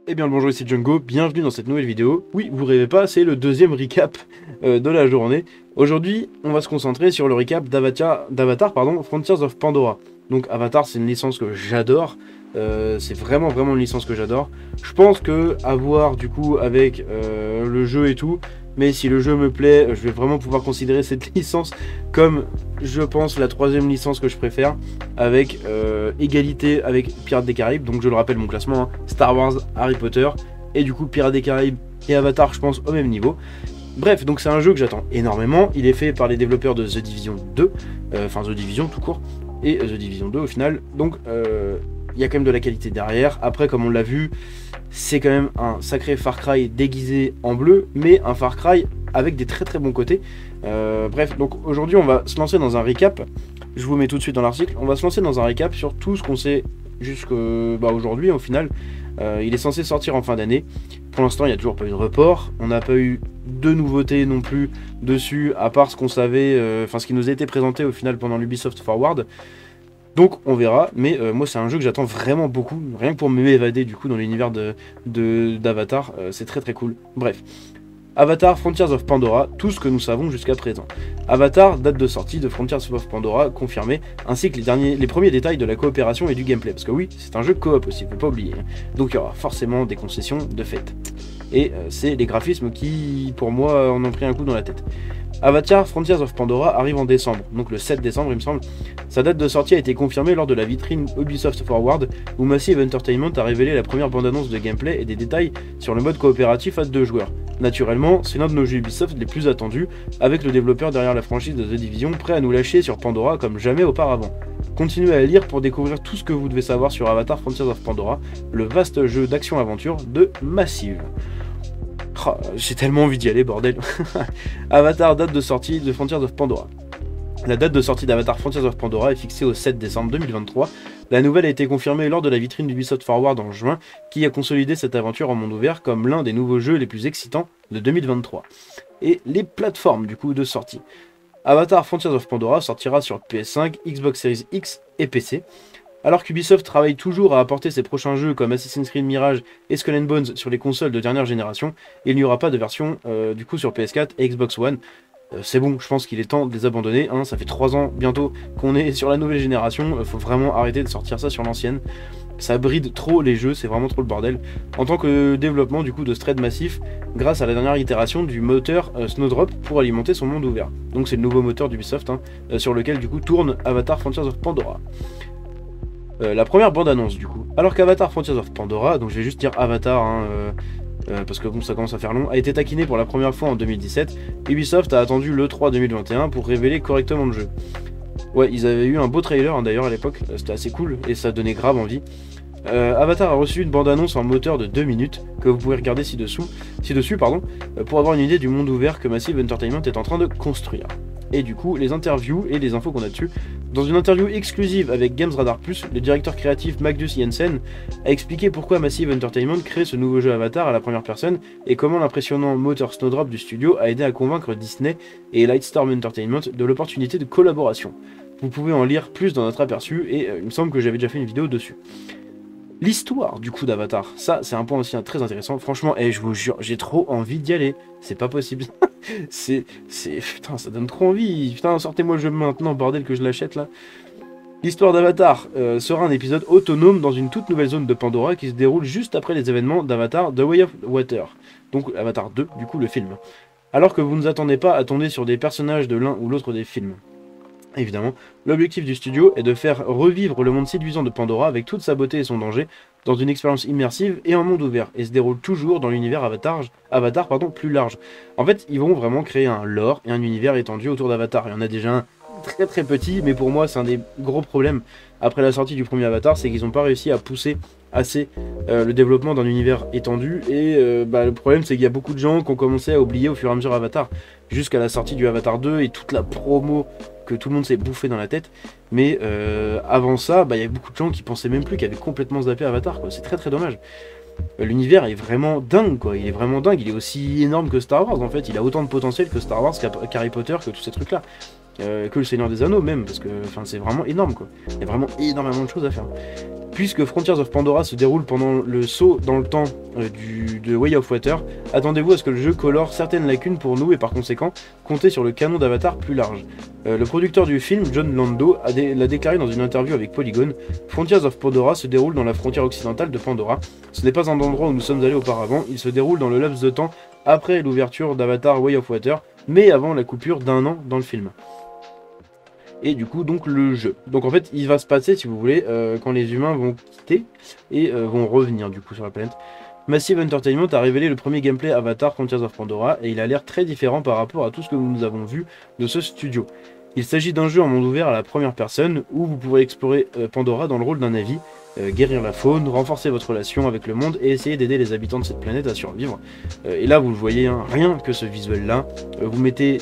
Eh bien le bonjour, ici Django, bienvenue dans cette nouvelle vidéo. Oui, vous rêvez pas, c'est le deuxième recap de la journée. Aujourd'hui, on va se concentrer sur le recap d'Avatar, Frontiers of Pandora. Donc Avatar, c'est une licence que j'adore, c'est vraiment une licence que j'adore. Je pense que à voir du coup avec le jeu et tout, mais si le jeu me plaît, je vais vraiment pouvoir considérer cette licence comme, je pense, la troisième licence que je préfère, avec égalité avec Pirates des Caraïbes. Donc je le rappelle, mon classement, hein, Star Wars, Harry Potter, et du coup Pirates des Caraïbes et Avatar, je pense, au même niveau. Bref, donc c'est un jeu que j'attends énormément. Il est fait par les développeurs de The Division 2, enfin The Division tout court, et The Division 2 au final. Donc il y a quand même de la qualité derrière. Après, comme on l'a vu, c'est quand même un sacré Far Cry déguisé en bleu, mais un Far Cry avec des très bons côtés. Bref, donc aujourd'hui on va se lancer dans un recap. Je vous mets tout de suite dans l'article. On va se lancer dans un recap sur tout ce qu'on sait jusqu'aujourd'hui au final. Il est censé sortir en fin d'année. Pour l'instant, il n'y a toujours pas eu de report. On n'a pas eu de nouveautés non plus dessus, à part ce qu'on savait, ce qui nous a été présenté au final pendant l'Ubisoft Forward. Donc on verra, mais moi c'est un jeu que j'attends vraiment beaucoup, rien que pour m'évader du coup dans l'univers d'Avatar, c'est très cool. Bref, Avatar Frontiers of Pandora, tout ce que nous savons jusqu'à présent. Avatar, date de sortie de Frontiers of Pandora confirmée, ainsi que les premiers détails de la coopération et du gameplay, parce que oui, c'est un jeu coop aussi, faut pas oublier. Donc il y aura forcément des concessions de fait. Et c'est les graphismes qui, pour moi, en ont pris un coup dans la tête. Avatar Frontiers of Pandora arrive en décembre, donc le 7 décembre il me semble. Sa date de sortie a été confirmée lors de la vitrine Ubisoft Forward, où Massive Entertainment a révélé la première bande-annonce de gameplay et des détails sur le mode coopératif à 2 joueurs. Naturellement, c'est l'un de nos jeux Ubisoft les plus attendus, avec le développeur derrière la franchise de The Division prêt à nous lâcher sur Pandora comme jamais auparavant. Continuez à lire pour découvrir tout ce que vous devez savoir sur Avatar Frontiers of Pandora, le vaste jeu d'action-aventure de Massive. Oh, j'ai tellement envie d'y aller, bordel. Avatar, date de sortie de Frontiers of Pandora. La date de sortie d'Avatar Frontiers of Pandora est fixée au 7 décembre 2023. La nouvelle a été confirmée lors de la vitrine d'Ubisoft Forward en juin, qui a consolidé cette aventure en monde ouvert comme l'un des nouveaux jeux les plus excitants de 2023. Et les plateformes du coup de sortie. Avatar Frontiers of Pandora sortira sur PS5, Xbox Series X et PC. Alors qu'Ubisoft travaille toujours à apporter ses prochains jeux comme Assassin's Creed Mirage et Skull and Bones sur les consoles de dernière génération, il n'y aura pas de version du coup sur PS4 et Xbox One. C'est bon, je pense qu'il est temps de les abandonner, hein. Ça fait 3 ans bientôt qu'on est sur la nouvelle génération, faut vraiment arrêter de sortir ça sur l'ancienne. Ça bride trop les jeux, c'est vraiment trop le bordel. En tant que développement du coup de Strayed Massif, grâce à la dernière itération du moteur Snowdrop pour alimenter son monde ouvert. Donc c'est le nouveau moteur d'Ubisoft sur lequel du coup tourne Avatar Frontiers of Pandora. La première bande-annonce du coup. Alors qu'Avatar Frontiers of Pandora, donc je vais juste dire Avatar, parce que bon ça commence à faire long, a été taquiné pour la première fois en 2017, Ubisoft a attendu l'E3 2021 pour révéler correctement le jeu. Ouais, ils avaient eu un beau trailer d'ailleurs à l'époque, c'était assez cool et ça donnait grave envie. Avatar a reçu une bande-annonce en moteur de 2 minutes que vous pouvez regarder ci-dessus, pour avoir une idée du monde ouvert que Massive Entertainment est en train de construire. Et du coup, les interviews et les infos qu'on a dessus. Dans une interview exclusive avec Games Radar+, le directeur créatif Magnus Jensen a expliqué pourquoi Massive Entertainment crée ce nouveau jeu Avatar à la première personne et comment l'impressionnant moteur Snowdrop du studio a aidé à convaincre Disney et Lightstorm Entertainment de l'opportunité de collaboration. Vous pouvez en lire plus dans notre aperçu et il me semble que j'avais déjà fait une vidéo dessus. L'histoire du coup d'Avatar, ça c'est un point aussi très intéressant. Franchement, je vous jure, j'ai trop envie d'y aller. C'est pas possible. Putain, ça donne trop envie. Putain, sortez-moi le jeu maintenant, bordel, que je l'achète là. L'histoire d'Avatar sera un épisode autonome dans une toute nouvelle zone de Pandora qui se déroule juste après les événements d'Avatar The Way of Water. Donc Avatar 2, du coup le film. Alors que vous ne vous attendez pas à tomber sur des personnages de l'un ou l'autre des films. Évidemment, l'objectif du studio est de faire revivre le monde séduisant de Pandora avec toute sa beauté et son danger, dans une expérience immersive et en monde ouvert, et se déroule toujours dans l'univers Avatar plus large. En fait, ils vont vraiment créer un lore et un univers étendu autour d'Avatar. Il y en a déjà un très petit, mais pour moi c'est un des gros problèmes après la sortie du premier Avatar, c'est qu'ils n'ont pas réussi à pousser assez le développement d'un univers étendu, et le problème c'est qu'il y a beaucoup de gens qui ont commencé à oublier au fur et à mesure Avatar, jusqu'à la sortie du Avatar 2 et toute la promo que tout le monde s'est bouffé dans la tête, mais avant ça, il y avait beaucoup de gens qui pensaient même plus, qui avaient complètement zappé Avatar, quoi. C'est très dommage. L'univers est vraiment dingue, quoi. Il est vraiment dingue, il est aussi énorme que Star Wars en fait, il a autant de potentiel que Star Wars, qu'Harry Potter, que tous ces trucs là. que le Seigneur des Anneaux même, parce que c'est vraiment énorme quoi. Il y a vraiment énormément de choses à faire. Puisque Frontiers of Pandora se déroule pendant le saut dans le temps de Way of Water, attendez-vous à ce que le jeu colore certaines lacunes pour nous et par conséquent comptez sur le canon d'Avatar plus large. Le producteur du film, John Lando, l'a déclaré dans une interview avec Polygon, Frontiers of Pandora se déroule dans la frontière occidentale de Pandora. Ce n'est pas un endroit où nous sommes allés auparavant, il se déroule dans le laps de temps après l'ouverture d'Avatar Way of Water, mais avant la coupure d'1 an dans le film. Et du coup donc le jeu. Donc en fait il va se passer si vous voulez quand les humains vont quitter et vont revenir du coup sur la planète. Massive Entertainment a révélé le premier gameplay Avatar Frontiers of Pandora et il a l'air très différent par rapport à tout ce que nous avons vu de ce studio. Il s'agit d'un jeu en monde ouvert à la première personne où vous pourrez explorer Pandora dans le rôle d'un Na'vi, guérir la faune, renforcer votre relation avec le monde et essayer d'aider les habitants de cette planète à survivre. Et là vous le voyez, hein, rien que ce visuel là, vous mettez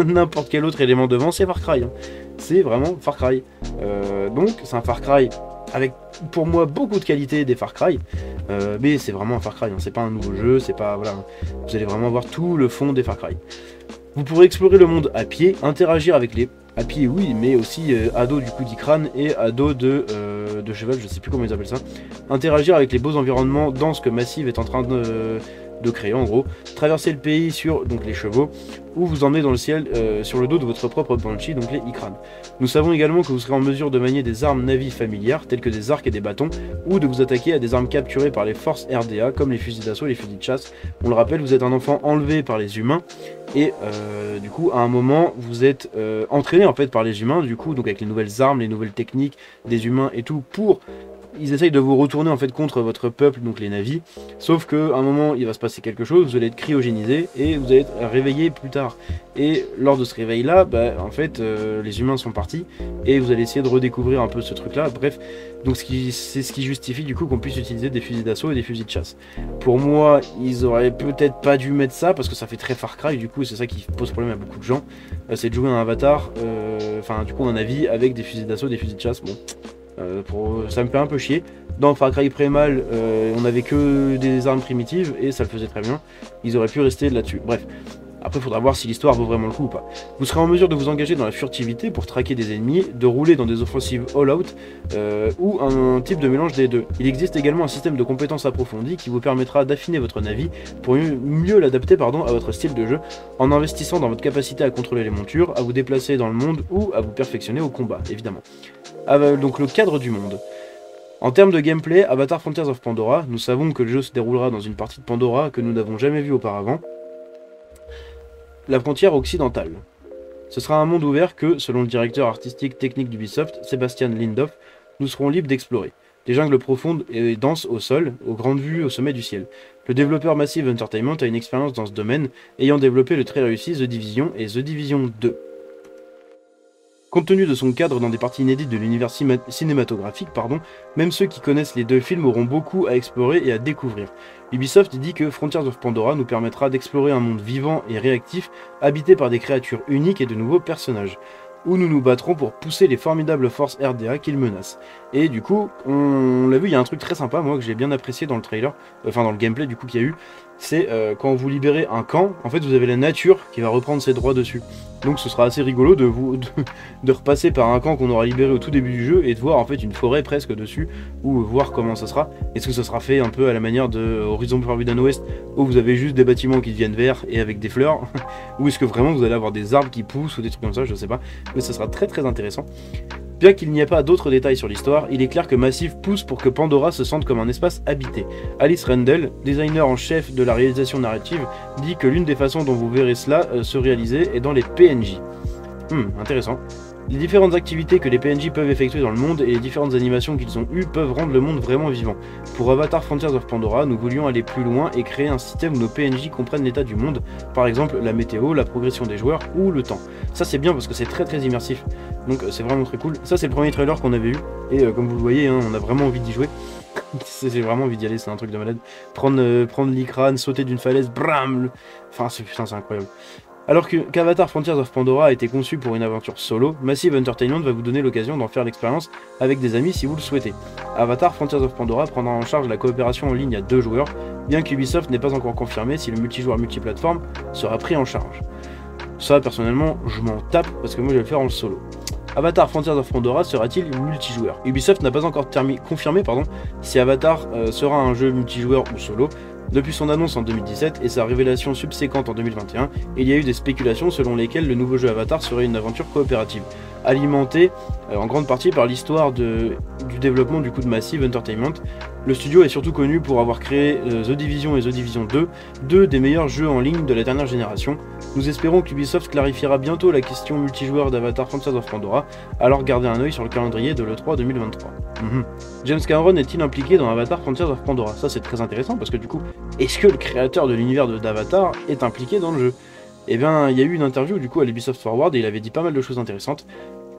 n'importe quel autre élément devant, c'est Far Cry. Hein. C'est vraiment Far Cry. Donc c'est un Far Cry avec pour moi beaucoup de qualité des Far Cry, mais c'est vraiment un Far Cry, hein. C'est pas un nouveau jeu, c'est pas voilà, vous allez vraiment voir tout le fond des Far Cry. Vous pourrez explorer le monde à pied, interagir avec les à pied oui, mais aussi à dos du coup d'Ikran et à dos de cheval, je sais plus comment ils appellent ça. Interagir avec les beaux environnements denses que Massive est en train de créer en gros, traverser le pays sur donc les chevaux, ou vous emmener dans le ciel sur le dos de votre propre Banshee, donc les Ikran. Nous savons également que vous serez en mesure de manier des armes Na'vi familières, telles que des arcs et des bâtons, ou de vous attaquer à des armes capturées par les forces RDA, comme les fusils d'assaut et les fusils de chasse. On le rappelle, vous êtes un enfant enlevé par les humains, et du coup, à un moment, vous êtes entraîné en fait par les humains, du coup, donc avec les nouvelles armes, les nouvelles techniques des humains et tout, pour... Ils essayent de vous retourner en fait contre votre peuple, donc les Na'vi, sauf qu'à un moment il va se passer quelque chose, vous allez être cryogénisé et vous allez être réveillé plus tard. Et lors de ce réveil là, en fait les humains sont partis et vous allez essayer de redécouvrir un peu ce truc là, bref, donc c'est ce qui justifie du coup qu'on puisse utiliser des fusils d'assaut et des fusils de chasse. Pour moi, ils auraient peut-être pas dû mettre ça parce que ça fait très Far Cry, du coup c'est ça qui pose problème à beaucoup de gens, c'est de jouer un avatar, du coup un Na'vi avec des fusils d'assaut, des fusils de chasse, bon... ça me fait un peu chier. Dans Far Cry Primal, on avait que des armes primitives et ça le faisait très bien. Ils auraient pu rester là-dessus. Bref, après il faudra voir si l'histoire vaut vraiment le coup ou pas. Vous serez en mesure de vous engager dans la furtivité pour traquer des ennemis, de rouler dans des offensives all-out ou un type de mélange des deux. Il existe également un système de compétences approfondies qui vous permettra d'affiner votre Na'vi pour mieux l'adapter à votre style de jeu en investissant dans votre capacité à contrôler les montures, à vous déplacer dans le monde ou à vous perfectionner au combat, évidemment. Donc le cadre du monde. En termes de gameplay, Avatar Frontiers of Pandora, nous savons que le jeu se déroulera dans une partie de Pandora que nous n'avons jamais vue auparavant, la frontière occidentale. Ce sera un monde ouvert que, selon le directeur artistique technique d'Ubisoft, Sebastian Lindhoff, nous serons libres d'explorer. Des jungles profondes et denses au sol, aux grandes vues au sommet du ciel. Le développeur Massive Entertainment a une expérience dans ce domaine, ayant développé le très réussi The Division et The Division 2. Compte tenu de son cadre dans des parties inédites de l'univers cinématographique, même ceux qui connaissent les deux films auront beaucoup à explorer et à découvrir. Ubisoft dit que Frontiers of Pandora nous permettra d'explorer un monde vivant et réactif, habité par des créatures uniques et de nouveaux personnages, où nous nous battrons pour pousser les formidables forces RDA qu'ils menacent. Et du coup, on l'a vu, il y a un truc très sympa, moi, que j'ai bien apprécié dans le trailer, dans le gameplay du coup qu'il y a eu, c'est quand vous libérez un camp, en fait vous avez la nature qui va reprendre ses droits dessus. Donc ce sera assez rigolo de repasser par un camp qu'on aura libéré au tout début du jeu et de voir en fait une forêt presque dessus, ou voir comment ça sera. Est-ce que ça sera fait un peu à la manière de Horizon Forbidden West, où vous avez juste des bâtiments qui deviennent verts et avec des fleurs, ou est-ce que vraiment vous allez avoir des arbres qui poussent ou des trucs comme ça, je sais pas, mais ça sera très très intéressant. Bien qu'il n'y ait pas d'autres détails sur l'histoire, il est clair que Massive pousse pour que Pandora se sente comme un espace habité. Alice Rendell, designer en chef de la réalisation narrative, dit que l'une des façons dont vous verrez cela se réaliser est dans les PNJ. Intéressant. Les différentes activités que les PNJ peuvent effectuer dans le monde et les différentes animations qu'ils ont eues peuvent rendre le monde vraiment vivant. Pour Avatar Frontiers of Pandora, nous voulions aller plus loin et créer un système où nos PNJ comprennent l'état du monde, par exemple la météo, la progression des joueurs ou le temps. Ça c'est bien parce que c'est très très immersif, donc c'est vraiment très cool. Ça c'est le premier trailer qu'on avait eu, et comme vous le voyez, hein, on a vraiment envie d'y jouer. J'ai vraiment envie d'y aller, c'est un truc de malade. Prendre l'Ikran, sauter d'une falaise, bram. Enfin c'est incroyable. Alors qu'Avatar Frontiers of Pandora a été conçu pour une aventure solo, Massive Entertainment va vous donner l'occasion d'en faire l'expérience avec des amis si vous le souhaitez. Avatar Frontiers of Pandora prendra en charge la coopération en ligne à 2 joueurs, bien qu'Ubisoft n'ait pas encore confirmé si le multijoueur multiplateforme sera pris en charge. Ça, personnellement, je m'en tape parce que moi je vais le faire en solo. Avatar Frontiers of Pandora sera-t-il multijoueur? Ubisoft n'a pas encore confirmé si Avatar sera un jeu multijoueur ou solo. Depuis son annonce en 2017 et sa révélation subséquente en 2021, il y a eu des spéculations selon lesquelles le nouveau jeu Avatar serait une aventure coopérative, alimentée en grande partie par l'histoire du développement du coup de Massive Entertainment. Le studio est surtout connu pour avoir créé The Division et The Division 2, deux des meilleurs jeux en ligne de la dernière génération. Nous espérons qu'Ubisoft clarifiera bientôt la question multijoueur d'Avatar Frontiers of Pandora, alors gardez un œil sur le calendrier de l'E3 2023. James Cameron est-il impliqué dans Avatar Frontiers of Pandora? Ça c'est très intéressant parce que du coup, est-ce que le créateur de l'univers d'Avatar est impliqué dans le jeu? Eh bien, il y a eu une interview du coup à l'Ubisoft Forward et il avait dit pas mal de choses intéressantes.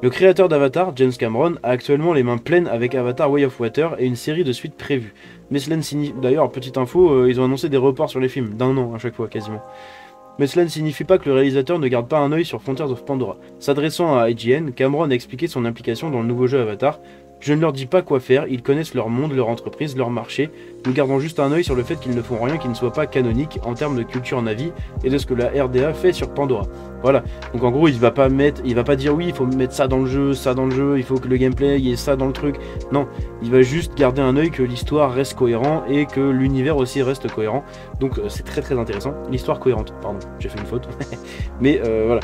Le créateur d'Avatar, James Cameron, a actuellement les mains pleines avec Avatar Way of Water et une série de suites prévues. Mais cela ne signifie... D'ailleurs, petite info, ils ont annoncé des reports sur les films, d'1 an à chaque fois quasiment. Mais cela ne signifie pas que le réalisateur ne garde pas un œil sur Frontiers of Pandora. S'adressant à IGN, Cameron a expliqué son implication dans le nouveau jeu Avatar. Je ne leur dis pas quoi faire, ils connaissent leur monde, leur entreprise, leur marché. Nous gardons juste un œil sur le fait qu'ils ne font rien qui ne soit pas canonique en termes de culture Navi et de ce que la RDA fait sur Pandora. Voilà. Donc en gros, il va pas dire oui, il faut mettre ça dans le jeu, il faut que le gameplay il y ait ça dans le truc. Non, il va juste garder un œil que l'histoire reste cohérent et que l'univers aussi reste cohérent. Donc c'est très très intéressant. L'histoire cohérente, pardon, j'ai fait une faute. Mais voilà.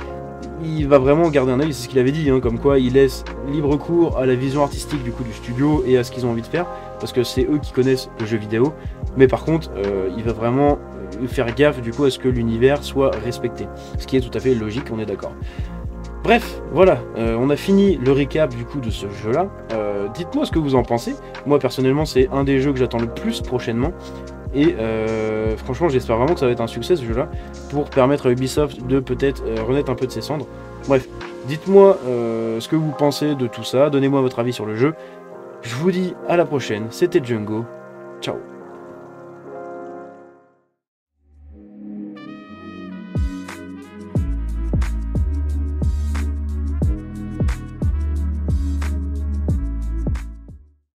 Il va vraiment garder un œil, c'est ce qu'il avait dit, hein, comme quoi il laisse libre cours à la vision artistique du coup du studio et à ce qu'ils ont envie de faire, parce que c'est eux qui connaissent le jeu vidéo, mais par contre il va vraiment faire gaffe du coup à ce que l'univers soit respecté, ce qui est tout à fait logique, on est d'accord. Bref, voilà, on a fini le récap du coup de ce jeu là. Dites-moi ce que vous en pensez. Moi personnellement c'est un des jeux que j'attends le plus prochainement. Et franchement j'espère vraiment que ça va être un succès ce jeu là pour permettre à Ubisoft de peut-être renaître un peu de ses cendres. Bref, dites-moi ce que vous pensez de tout ça, donnez-moi votre avis sur le jeu. Je vous dis à la prochaine, c'était Django, ciao.